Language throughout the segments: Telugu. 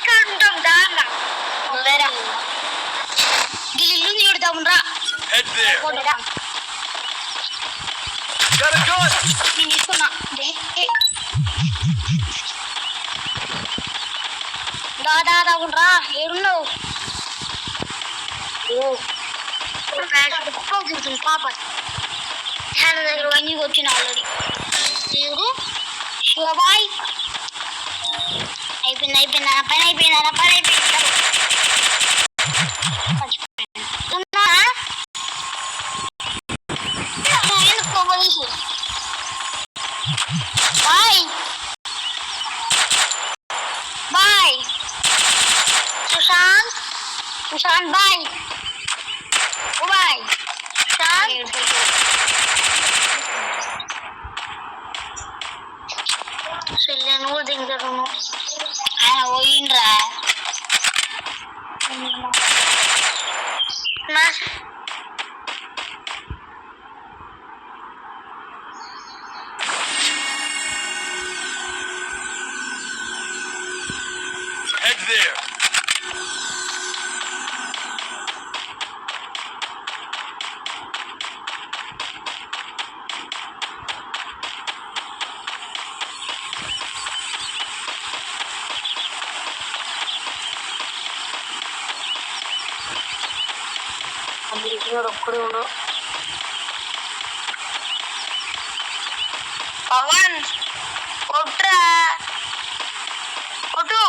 ఇంటికాడ ఉంటాం దాంగా వేరే ఇల్లు చూడతాం రా నేను తీసుకున్నా దాదా రా ఏడున్నావు పాప దగ్గర నీకు వచ్చిన ఆల్రెడీ శివబాయ్ అయిపోయింది పని అయిపోయింది bye bye Sushant bye bye నువ్వు దింగరు ఆయన పోయిండ్రా Head there. ఒక్కడే ఉన్నావు పవన్ కొట్రా కొట్టు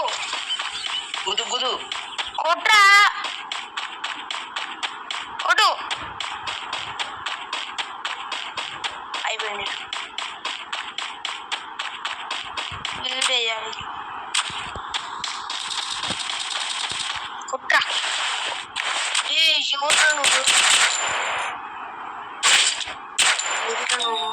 కొట్రా కొట్టు అయిపోయింది వేయాలి కొట్రా ఎవరు నువ్వు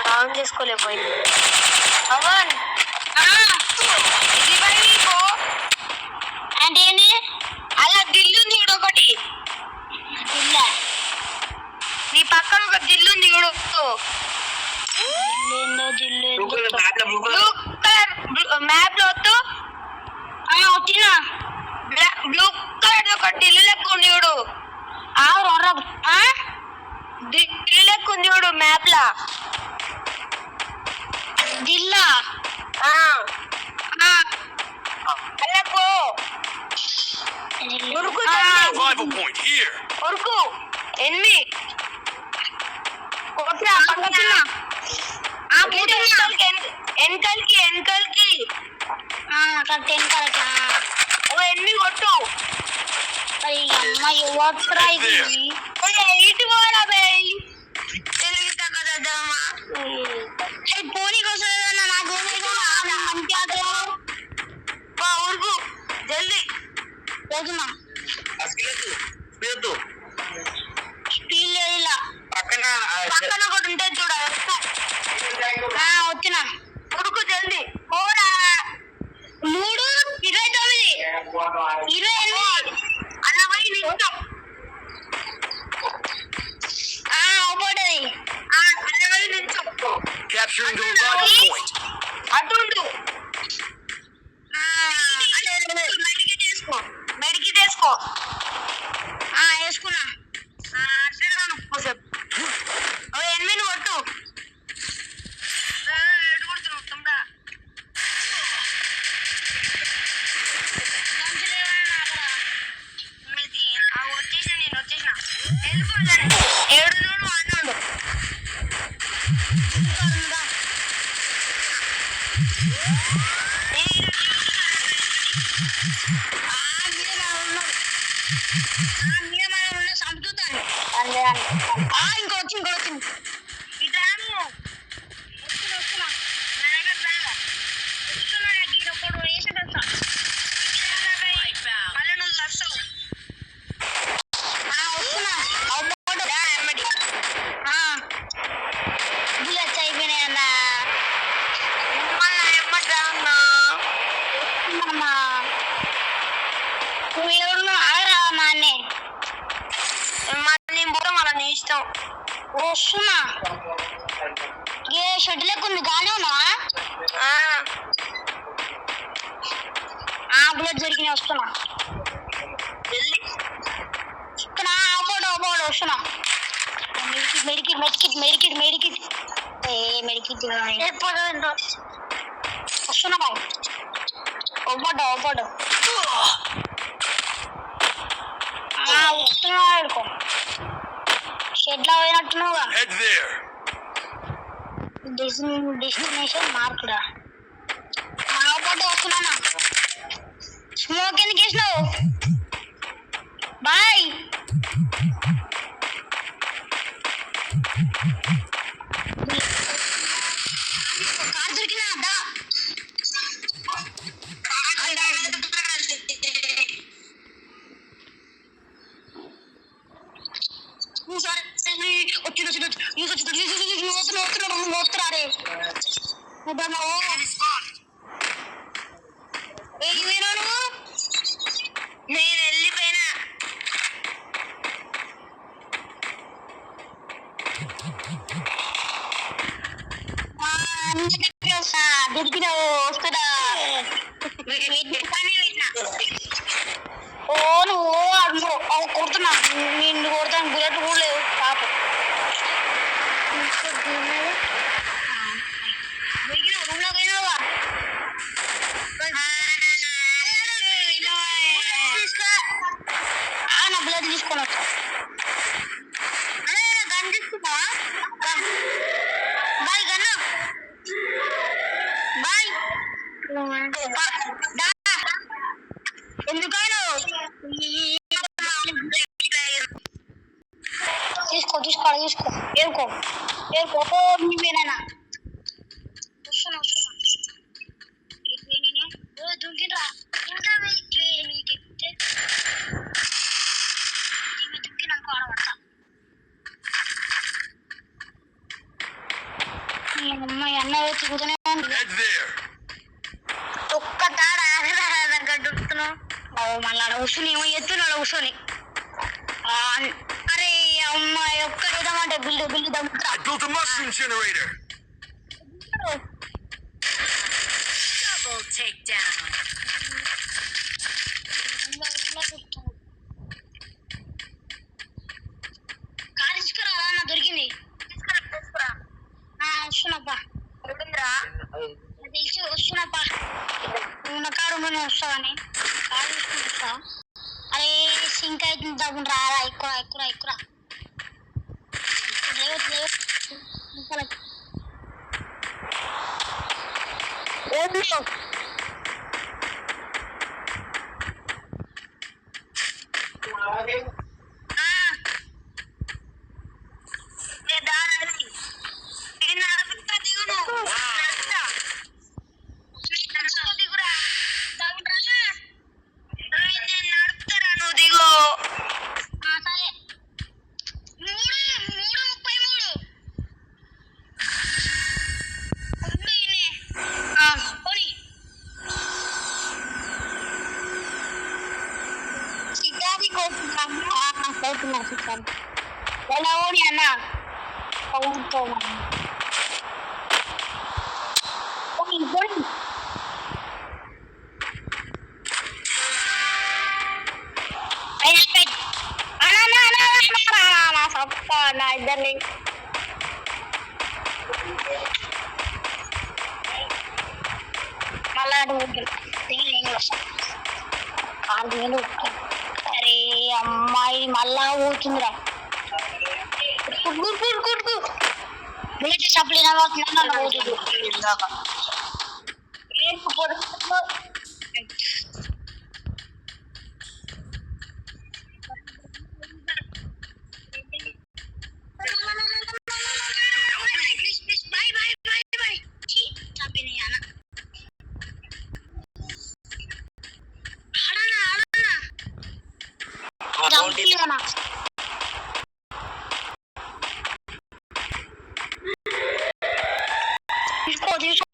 రాన్ చేసుకోలేకపోయింది పవన్ అంటే ఏంటి అలా దిల్లు ఉంది చూడు ఒకటి దిల్లా నీ పక్కన ఒక దిల్లు ఉంది చూడు బ్లూ కలర్ మ్యాప్ లో వద్దు వచ్చినా బ్లూ కలర్ ఒక దిల్లు లెక్క ఉంది చూడు దిల్లు లెక్క ఉంది చూడు మ్యాప్ లా దిల్లా ఉరుకు ఎన్ని వెనకల్కి ఎన్ని కొట్టు అమ్మాయి ఇటు పోరా బయ్ తెలుగుతా కదమ్మా పోనీకి వస్తుందన్నా నాకు ఉరుకు జల్దీ రోజుమా స్పీడ్ లేదు ఇలా పక్కన ఒకటి ఉంటుంది చూడ వచ్చిన ఉరుకు జల్దీ పోరా 3:29 అలా పోయి నింటాం పోటది అలా పోయి నింటాం అటుండు మెడికి చేసుకో వేసుకున్నా ఎనిమిది కొట్టు కొడుతున్నావు తమ్ముడా వచ్చేసిన నేను వచ్చేసిన వెళ్ళిపోయాను 7 అన్నాడు చంపుతాను ఇంకొచ్చింది ఇటు వస్తున్నా ఒకడు వేసాడు మళ్ళీ నువ్వు వస్తావు వస్తున్నా బుల్లెట్స్ అయిపోయినాయన్నా ఎమ్మట్రా అన్నా నువ్వు ఏ షెడ్ లేకుంది గానే ఉన్నావా? బుల్లెట్ జరిగిన వస్తున్నా వస్తున్నా మెడికిట్ వస్తున్నా బాయ్ ఒవ్వడు వస్తున్నా ఆడుకో షెడ్లో పోయినట్టున్నావుగా. Head there. డెస్టినేషన్ మార్కుడా మావపాటు వస్తున్నానా? స్మోక్ ఎందుకు వేసినావు బాయ్? కార్ దొరికినా దా వస్తున్నారే వెళ్ళిపోయినా నువ్వు? నేను వెళ్ళిపోయినా. దొరికినావు వస్తుందా? ఓ నువ్వు అవి కొడుతున్నా నిన్ను కొడతాను బుల్లెట్ కూడా లేవు పాప. రూమ్ లో పోయినావా? నా బుల్లెట్ తీసుకొని వచ్చా. గన్ తీసుకున్నావా? బాయ్ గన్ను బాయ్ ఎందుకైనా తీసుకో ఏరుకో నువ్వేనా? వస్తున్నా దుంకిరా ఇంకా దుంకినాక ఆడబడతా. అమ్మాయి అన్న వచ్చి కూర్చొనే Head there. ఒక్క తాడ దుక్కుతున్నావు మళ్ళీ ఆడ కూర్చొని ఏమో ఎత్తున్నాడు కూర్చొని. అరే అమ్మాయి ఒక్కడేదామంటే బిల్లు దమ్ముతా. I built a mushroom generator. Double takedown. Car తీసుకురా నా దొరికింది. వస్తున్నాపా తెలిసి వస్తున్నాపా. నువ్వు నా కారు నేను వస్తావని కారు తీసుకుని వస్తా. అరే సింక్ అయితే తగ్గుంటు రారా ఎక్కువ నడుపుతారా నువ్వు దిగు. సరే 3:33 చికాకి కోరుతున్నా ఎలా ఓడి అన్న నా ఇద్దరిని మళ్ళా అరే అమ్మాయి మళ్ళా పోతుందిరా. బుల్లెట్ సప్లైనా పోతుంది. తీసుకో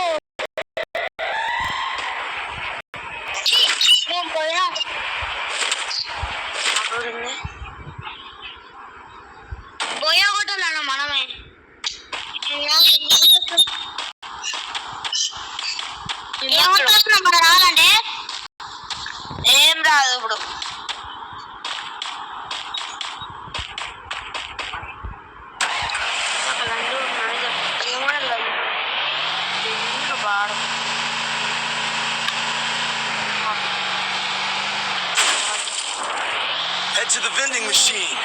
మన రావాలంటే ఏం రాదు ఇప్పుడు. వాడు Head to the vending machine.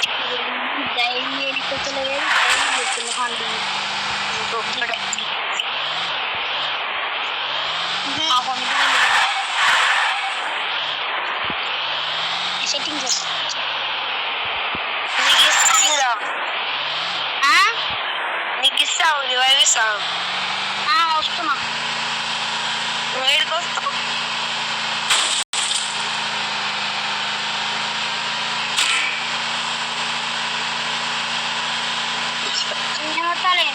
ఇంకొకటి సెట్టింగ్ చేస్తా నీకు ఇస్తాను, నీకు ఇస్తావు, రివైవ్ ఇస్తాను. వస్తున్నా నువ్వు ఏడికి వస్తావు? ఏమవుతాలే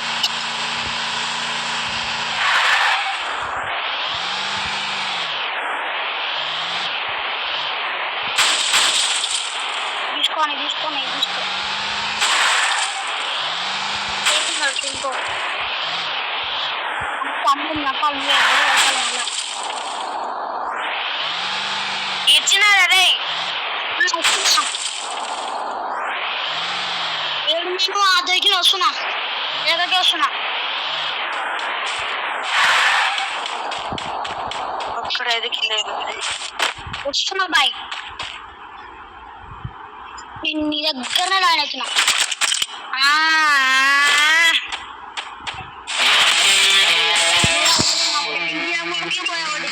తీసుకో ఇంకో ఇచ్చినారా రే? ఏడు నేను ఆ దొరికి వస్తున్నా ఎక్కడికి వస్తున్నా ఒక్కడ ఎదికిలేదు. వస్తున్నా బాయ్ నేను నీ దగ్గరనే లాయిన్ అవుతున్నా పోయాడు